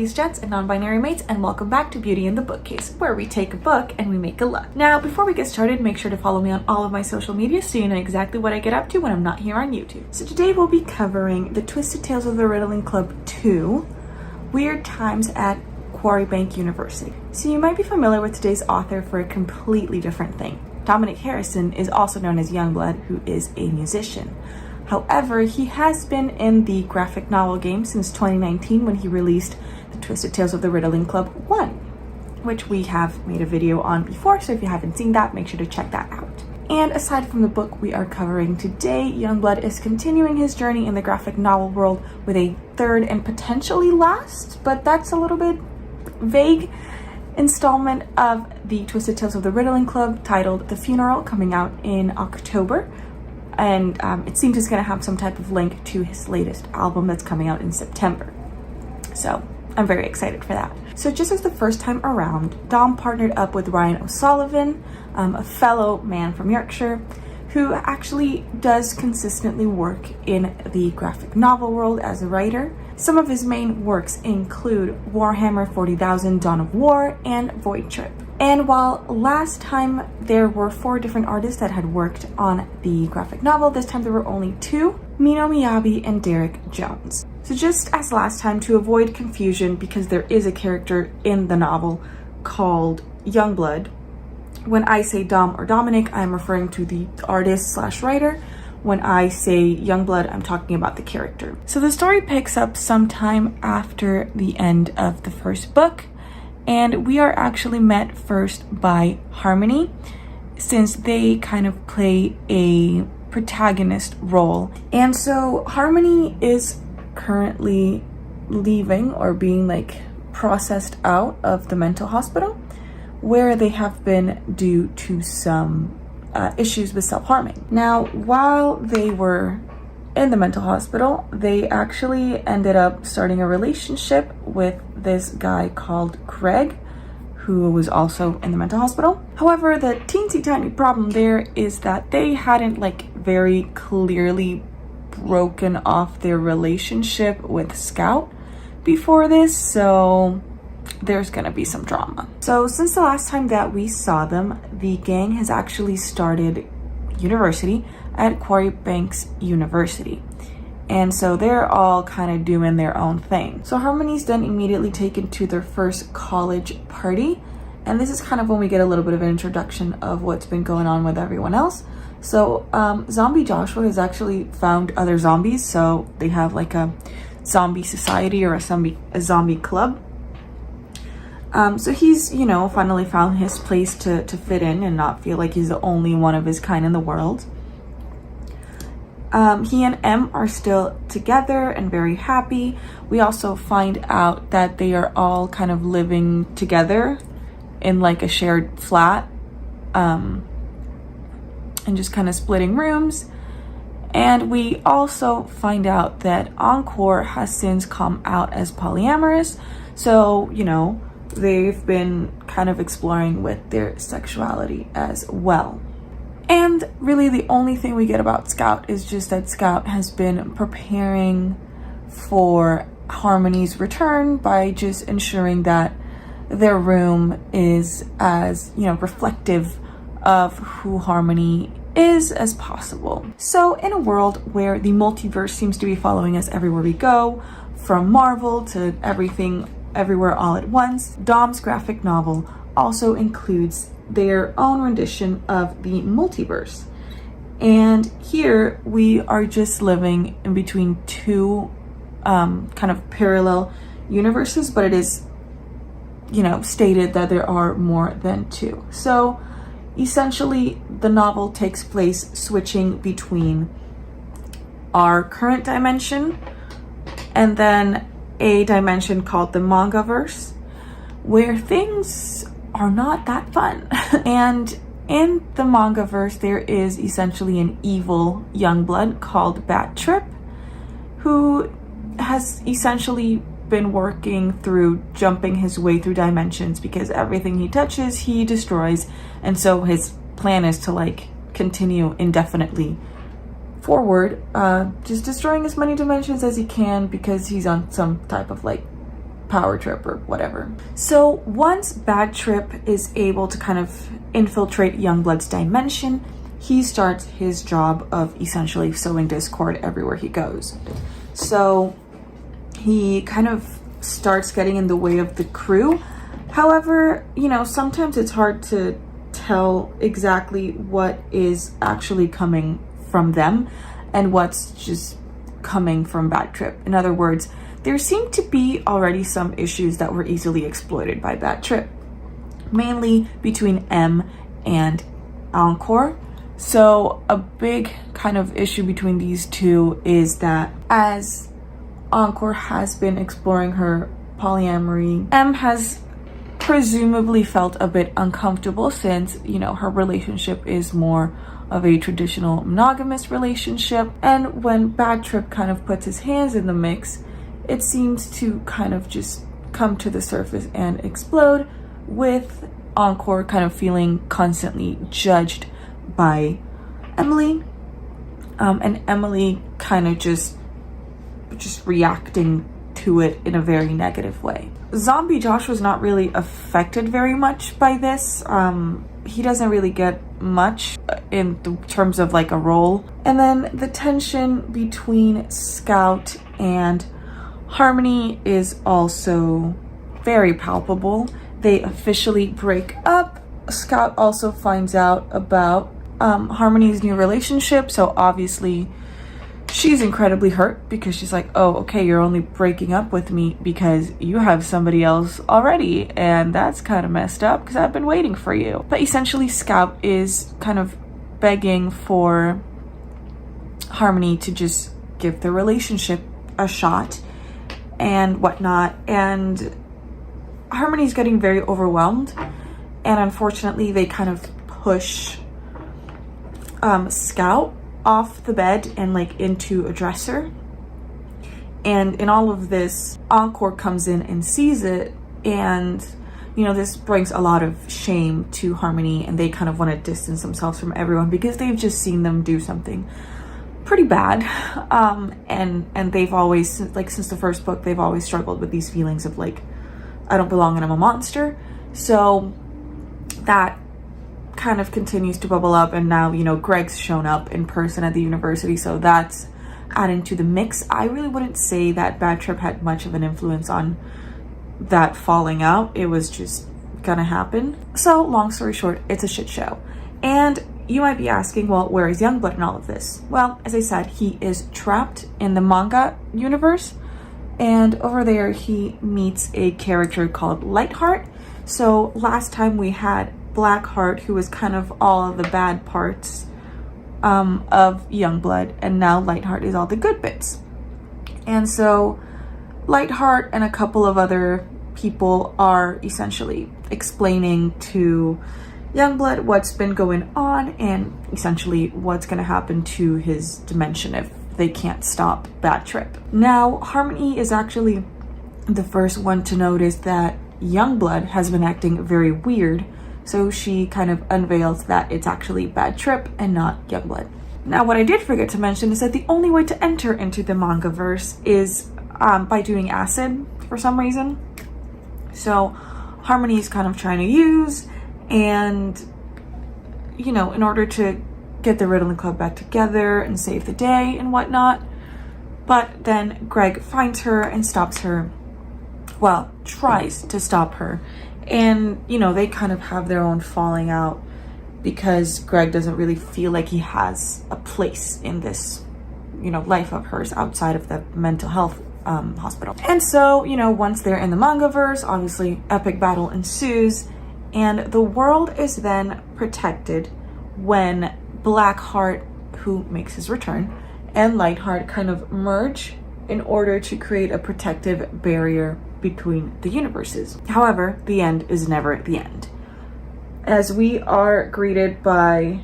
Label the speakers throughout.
Speaker 1: ladies, gents, and non-binary mates, and welcome back to Beauty in the Bookcase, where we take a book and we make a look. Now, before we get started, make sure to follow me on all of my social media so you know exactly what I get up to when I'm not here on YouTube. So today we'll be covering The Twisted Tales of the Ritalin Club 2, Weird Times at Quarry Bank University. So you might be familiar with today's author for a completely different thing. Dominic Harrison is also known as Yungblud, who is a musician. However, he has been in the graphic novel game since 2019 when he released The Twisted Tales of the Ritalin Club 1, which we have made a video on before, so if you haven't seen that, make sure to check that out. And aside from the book we are covering today, Yungblud is continuing his journey in the graphic novel world with a third and potentially last, but that's a little bit vague, installment of The Twisted Tales of the Ritalin Club titled The Funeral, coming out in October. And it seems it's going to have some type of link to his latest album that's coming out in September. So I'm very excited for that. So just as the first time around, Dom partnered up with Ryan O'Sullivan, a fellow man from Yorkshire, who actually does consistently work in the graphic novel world as a writer. Some of his main works include Warhammer 40,000 Dawn of War and Void Trip. And while last time there were 4 different artists that had worked on the graphic novel, this time there were only 2, Mino Miyabi and Derek Jones. So just as last time, to avoid confusion, because there is a character in the novel called Yungblud, when I say Dom or Dominic, I'm referring to the artist/writer. When I say Yungblud, I'm talking about the character. So the story picks up sometime after the end of the first book, and we are actually met first by Harmony, since they kind of play a protagonist role. And so Harmony is currently leaving or being processed out of the mental hospital, where they have been due to some issues with self-harming. Now, while they were in the mental hospital, they actually ended up starting a relationship with this guy called Craig, who was also in the mental hospital. However, the teensy tiny problem there is that they hadn't very clearly broken off their relationship with Scout before this, so there's gonna be some drama. So since the last time that we saw them, the gang has actually started university at Quarry Bank University. And so they're all kind of doing their own thing. So Harmony's then immediately taken to their first college party. And this is kind of when we get a little bit of an introduction of what's been going on with everyone else. So Zombie Joshua has actually found other zombies. So they have a zombie society or a zombie club. So he's, finally found his place to fit in and not feel like he's the only one of his kind in the world. He and M are still together and very happy. We also find out that they are all kind of living together in a shared flat, and just kind of splitting rooms. And we also find out that Encore has since come out as polyamorous. So, they've been kind of exploring with their sexuality as well. And really the only thing we get about Scout is just that Scout has been preparing for Harmony's return by just ensuring that their room is as, reflective of who Harmony is as possible. So in a world where the multiverse seems to be following us everywhere we go, from Marvel to everything everywhere all at once, Dom's graphic novel also includes their own rendition of the multiverse. And here we are just living in between 2 kind of parallel universes, but it is, stated that there are more than 2. So essentially the novel takes place switching between our current dimension and then a dimension called the Mangaverse, where things are not that fun. And in the Mangaverse, there is essentially an evil Yungblud called Bat Trip, who has essentially been working through jumping his way through dimensions, because everything he touches, he destroys. And so his plan is to continue indefinitely forward, just destroying as many dimensions as he can, because he's on some type of power trip or whatever. So once Bad Trip is able to kind of infiltrate Yungblud's dimension, he starts his job of essentially sowing discord everywhere he goes. So he kind of starts getting in the way of the crew. However, you know, sometimes it's hard to tell exactly what is actually coming from them and what's just coming from Bad Trip. In other words, there seemed to be already some issues that were easily exploited by Bad Trip, mainly between M and Encore. So a big kind of issue between these two is that as Encore has been exploring her polyamory, M has presumably felt a bit uncomfortable since, you know, her relationship is more of a traditional monogamous relationship. And when Bad Trip kind of puts his hands in the mix, it seems to kind of just come to the surface and explode, with Encore kind of feeling constantly judged by Emily, and Emily kind of just reacting to it in a very negative way. Zombie Josh was not really affected very much by this. He doesn't really get much in terms of like a role. And then the tension between Scout and Harmony is also very palpable. They officially break up. Scout also finds out about Harmony's new relationship, so obviously she's incredibly hurt because she's like, oh, okay, you're only breaking up with me because you have somebody else already, and that's kind of messed up because I've been waiting for you. But essentially Scout is kind of begging for Harmony to just give the relationship a shot and whatnot, and Harmony's getting very overwhelmed, and unfortunately they kind of push Scout off the bed and like into a dresser. And in all of this, Encore comes in and sees it, and you know, this brings a lot of shame to Harmony, and they kind of want to distance themselves from everyone because they've just seen them do something pretty bad. And they've always, like, since the first book, they've always struggled with these feelings of like, I don't belong and I'm a monster. So that kind of continues to bubble up, and now, you know, Greg's shown up in person at the university, so that's adding to the mix. I really wouldn't say that Bad Trip had much of an influence on that falling out. It was just gonna happen. So long story short, it's a shit show. And you might be asking, well, where is Yungblud in all of this? Well, as I said, he is trapped in the manga universe, and over there he meets a character called Lightheart. So last time we had Blackheart, who was kind of all of the bad parts of Yungblud, and now Lightheart is all the good bits. And so Lightheart and a couple of other people are essentially explaining to Yungblud what's been going on and essentially what's going to happen to his dimension if they can't stop Bad Trip. Now, Harmony is actually the first one to notice that Yungblud has been acting very weird, so she kind of unveils that it's actually Bad Trip and not Yungblud. Now, what I did forget to mention is that the only way to enter into the manga verse is by doing acid for some reason. So Harmony is kind of trying to use, and, you know, in order to get the Ritalin Club back together and save the day and whatnot. But then Greg finds her and stops her. Well, tries to stop her. And, you know, they kind of have their own falling out because Greg doesn't really feel like he has a place in this, you know, life of hers outside of the mental health hospital. And so, you know, once they're in the mangaverse, obviously epic battle ensues, and the world is then protected when Blackheart, who makes his return, and Lightheart kind of merge in order to create a protective barrier between the universes. However, the end is never the end, as we are greeted by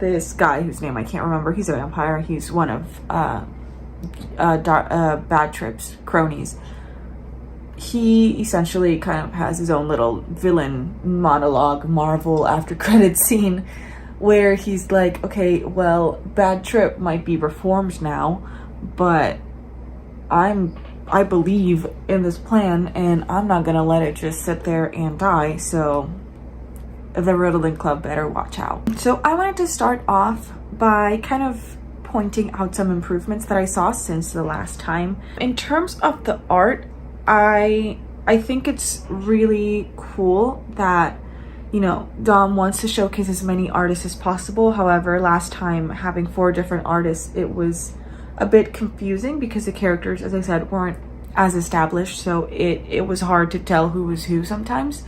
Speaker 1: this guy whose name I can't remember. He's a vampire. He's one of Bad Trip's cronies. He essentially kind of has his own little villain monologue, Marvel after credits scene, where he's like, okay, well, Bad Trip might be reformed now, but I'm I believe in this plan and I'm not gonna let it just sit there and die. So the Ritalin Club better watch out. So I wanted to start off by kind of pointing out some improvements that I saw since the last time. In terms of the art, I think it's really cool that, you know, Dom wants to showcase as many artists as possible. However, last time having 4 different artists, it was a bit confusing because the characters, as I said, weren't as established, so it was hard to tell who was who sometimes.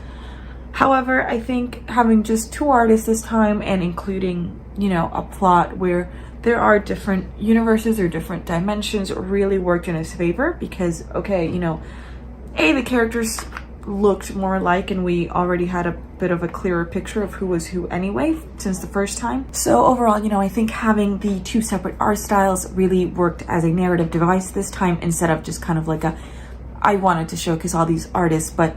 Speaker 1: However, I think having just 2 artists this time and including, you know, a plot where there are different universes or different dimensions really worked in his favor because, okay, you know, the characters looked more alike and we already had a bit of a clearer picture of who was who anyway since the first time. So overall, you know, I think having the 2 separate art styles really worked as a narrative device this time instead of just kind of like I wanted to showcase all these artists, but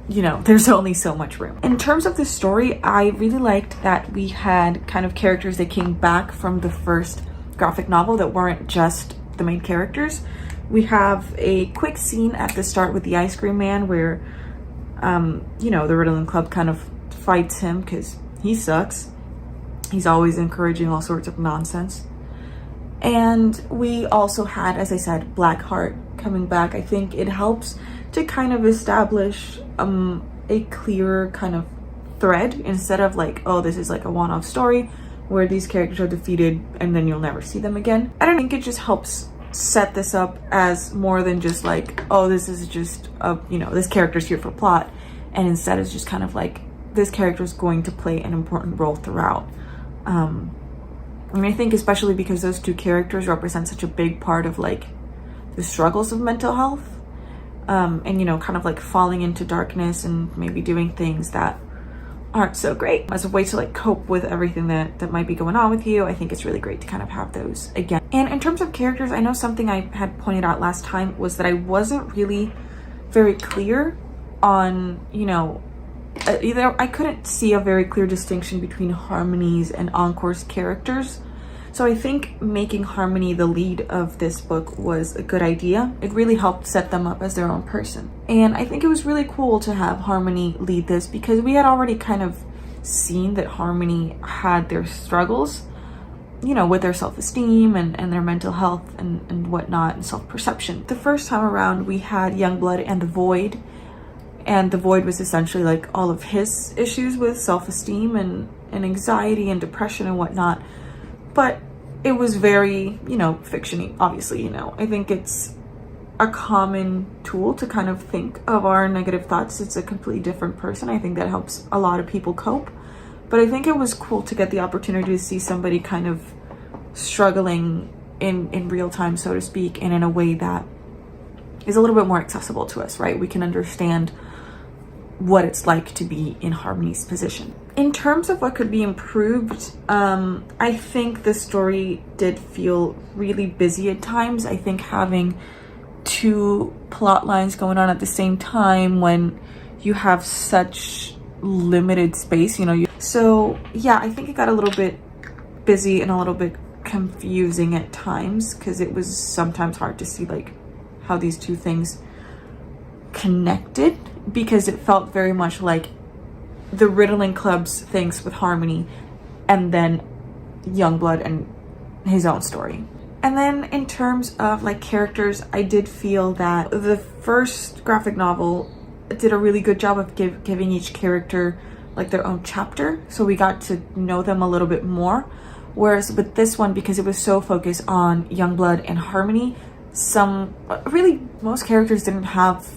Speaker 1: you know, there's only so much room. In terms of the story, I really liked that we had kind of characters that came back from the first graphic novel that weren't just the main characters. We have a quick scene at the start with the ice cream man where, you know, the Ritalin Club kind of fights him because he sucks. He's always encouraging all sorts of nonsense. And we also had, as I said, Blackheart coming back. I think it helps to kind of establish a clearer kind of thread instead of like, oh, this is like a one-off story where these characters are defeated and then you'll never see them again. I don't think it just helps set this up as more than just like, oh, this is just you know, this character's here for plot, and instead it's just kind of like this character is going to play an important role throughout. I mean, I think especially because those 2 characters represent such a big part of like the struggles of mental health, and, you know, kind of like falling into darkness and maybe doing things that aren't so great as a way to like cope with everything that might be going on with you. I think it's really great to kind of have those again. And in terms of characters, I know something I had pointed out last time was that I wasn't really very clear on, you know, either I couldn't see a very clear distinction between Harmony's and Encore's characters. So I think making Harmony the lead of this book was a good idea. It really helped set them up as their own person. And I think it was really cool to have Harmony lead this because we had already kind of seen that Harmony had their struggles, you know, with their self-esteem and their mental health and whatnot and self-perception. The first time around we had Yungblud and the Void, and the Void was essentially like all of his issues with self-esteem and anxiety and depression and whatnot. But it was very, you know, fictiony, obviously, you know. I think it's a common tool to kind of think of our negative thoughts. It's a completely different person. I think that helps a lot of people cope. But I think it was cool to get the opportunity to see somebody kind of struggling in real time, so to speak, and in a way that is a little bit more accessible to us, right? We can understand what it's like to be in Harmony's position. In terms of what could be improved, I think the story did feel really busy at times. I think having 2 plot lines going on at the same time when you have such limited space, you know. So yeah, I think it got a little bit busy and a little bit confusing at times because it was sometimes hard to see like how these 2 things connected, because it felt very much like the Ritalin Club's things with Harmony and then Yungblud and his own story. And then in terms of like characters, I did feel that the first graphic novel did a really good job of giving each character like their own chapter, so we got to know them a little bit more. Whereas with this one, because it was so focused on Yungblud and Harmony, most characters didn't have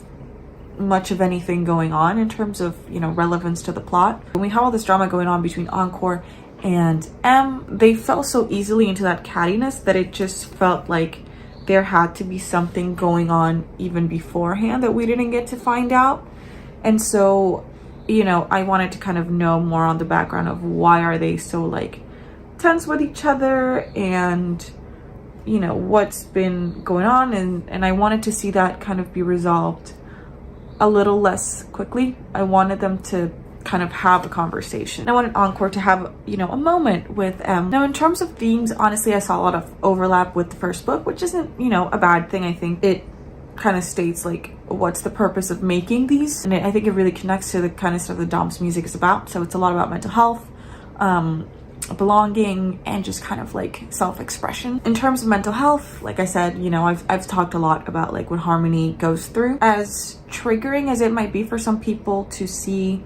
Speaker 1: much of anything going on in terms of, you know, relevance to the plot. When we have all this drama going on between Encore and M, they fell so easily into that cattiness that it just felt like there had to be something going on even beforehand that we didn't get to find out. And so, you know, I wanted to kind of know more on the background of why are they so like tense with each other and, you know, what's been going on, and I wanted to see that kind of be resolved a little less quickly. I wanted them to kind of have a conversation. I wanted Encore to have, you know, a moment with M. Now, in terms of themes, honestly, I saw a lot of overlap with the first book, which isn't, you know, a bad thing. I think it kind of states like what's the purpose of making these, and I think it really connects to the kind of stuff that Dom's music is about. So it's a lot about mental health, belonging, and just kind of like self-expression. In terms of mental health, like I said, you know, I've talked a lot about like what Harmony goes through. As triggering as it might be for some people to see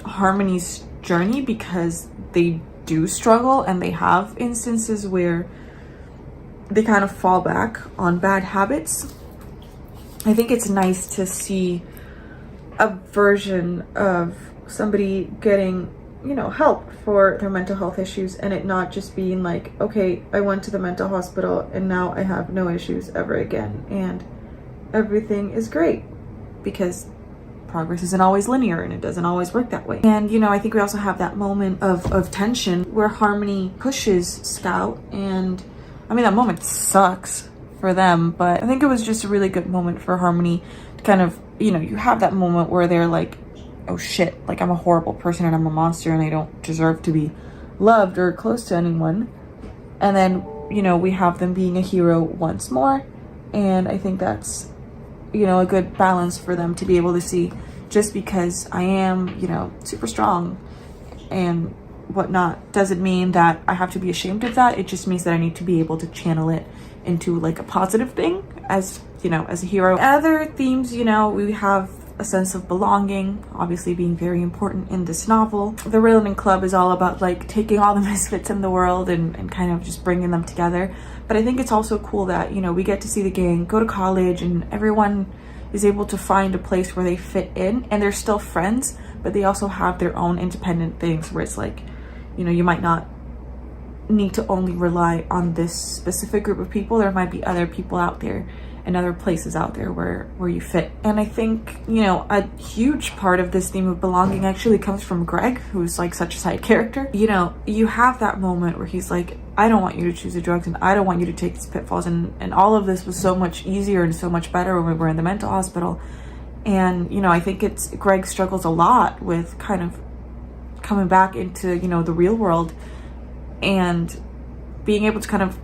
Speaker 1: Harmony's journey, because they do struggle and they have instances where they kind of fall back on bad habits, I think it's nice to see a version of somebody getting, you know, help for their mental health issues, and it not just being like, okay, I went to the mental hospital and now I have no issues ever again and everything is great, because progress isn't always linear and it doesn't always work that way. And you know, I think we also have that moment of tension where Harmony pushes Scout, and I mean, that moment sucks for them, but I think it was just a really good moment for Harmony to kind of, you know, you have that moment where they're like, oh shit, like I'm a horrible person and I'm a monster and I don't deserve to be loved or close to anyone. And then, you know, we have them being a hero once more. And I think that's, you know, a good balance for them to be able to see, just because I am, you know, super strong and whatnot doesn't mean that I have to be ashamed of that. It just means that I need to be able to channel it into like a positive thing, as, you know, as a hero. Other themes, you know, we have a sense of belonging, obviously being very important in this novel. The Ritalin Club is all about like taking all the misfits in the world and kind of just bringing them together. But I think it's also cool that, you know, we get to see the gang go to college and everyone is able to find a place where they fit in, and they're still friends, but they also have their own independent things where it's like, you know, you might not need to only rely on this specific group of people. There might be other people out there and other places out there where you fit. And I think, you know, a huge part of this theme of belonging actually comes from Greg, who's like such a side character. You know, you have that moment where he's like, I don't want you to choose the drugs and I don't want you to take these pitfalls, and all of this was so much easier and so much better when we were in the mental hospital. And, you know, I think Greg struggles a lot with kind of coming back into, you know, the real world and being able to kind of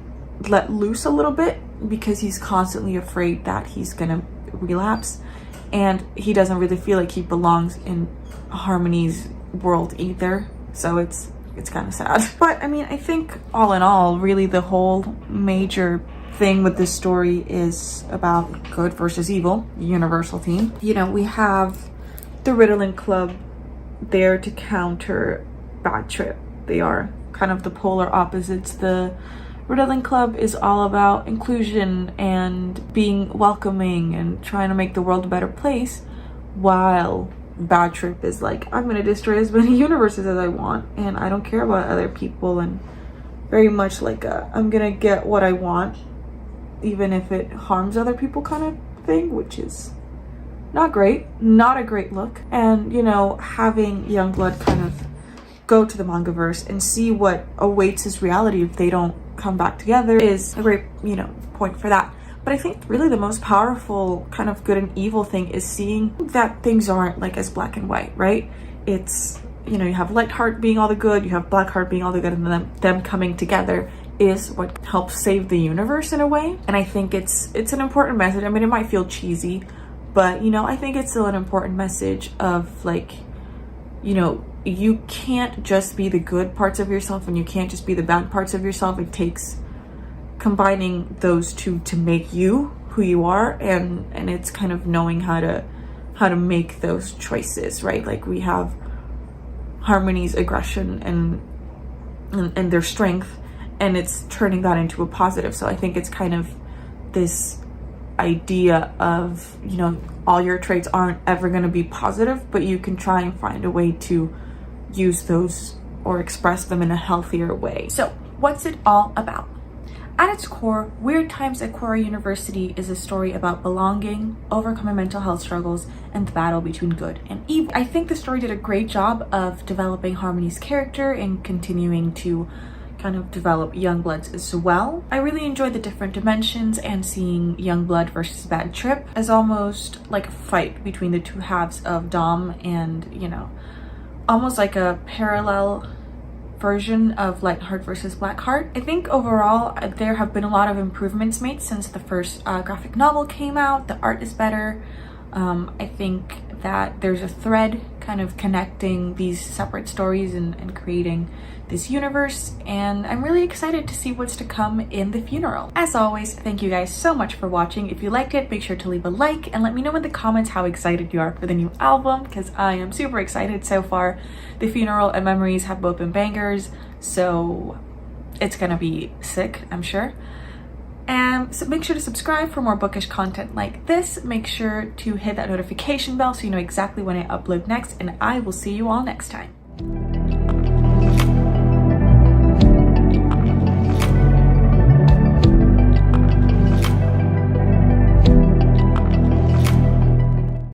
Speaker 1: let loose a little bit, because he's constantly afraid that he's gonna relapse, and he doesn't really feel like he belongs in Harmony's world either. So it's kind of sad. But I mean, I think all in all, really the whole major thing with this story is about good versus evil, universal theme. You know, we have the Ritalin Club there to counter Bad Trip. They are kind of the polar opposites. The Ritalin Club is all about inclusion and being welcoming and trying to make the world a better place, while Bad Trip is like, I'm gonna destroy as many universes as I want and I don't care about other people, and very much like I'm gonna get what I want even if it harms other people kind of thing, which is not great, not a great look. And, you know, having Yungblud kind of go to the mangaverse and see what awaits his reality if they don't come back together is a great, you know, point for that. But I think really the most powerful kind of good and evil thing is seeing that things aren't like as black and white, right? It's, you know, you have Lightheart being all the good, you have Blackheart being all the good, and them coming together is what helps save the universe in a way. And I think it's an important message. I mean, it might feel cheesy, but, you know, I think it's still an important message of like, you know, you can't just be the good parts of yourself and you can't just be the bad parts of yourself. It takes combining those two to make you who you are, and it's kind of knowing how to make those choices, right? Like we have Harmony's aggression and their strength, and it's turning that into a positive. So I think it's kind of this idea of, you know, all your traits aren't ever going to be positive, but you can try and find a way to use those or express them in a healthier way. So what's it all about? At its core, Weird Times at Quarry University is a story about belonging, overcoming mental health struggles, and the battle between good and evil. I think the story did a great job of developing Harmony's character and continuing to kind of develop Yungblud's as well. I really enjoyed the different dimensions and seeing Yungblud versus Bad Trip as almost like a fight between the two halves of Dom, and, you know, almost like a parallel version of Lightheart versus Blackheart. I think overall there have been a lot of improvements made since the first graphic novel came out. The art is better. I think that there's a thread kind of connecting these separate stories and creating this universe, and I'm really excited to see what's to come in The Funeral. As always, thank you guys so much for watching. If you liked it, make sure to leave a like and let me know in the comments how excited you are for the new album, because I am super excited so far. The Funeral and Memories have both been bangers, so it's gonna be sick, I'm sure. And so make sure to subscribe for more bookish content like this. Make sure to hit that notification bell so you know exactly when I upload next, and I will see you all next time.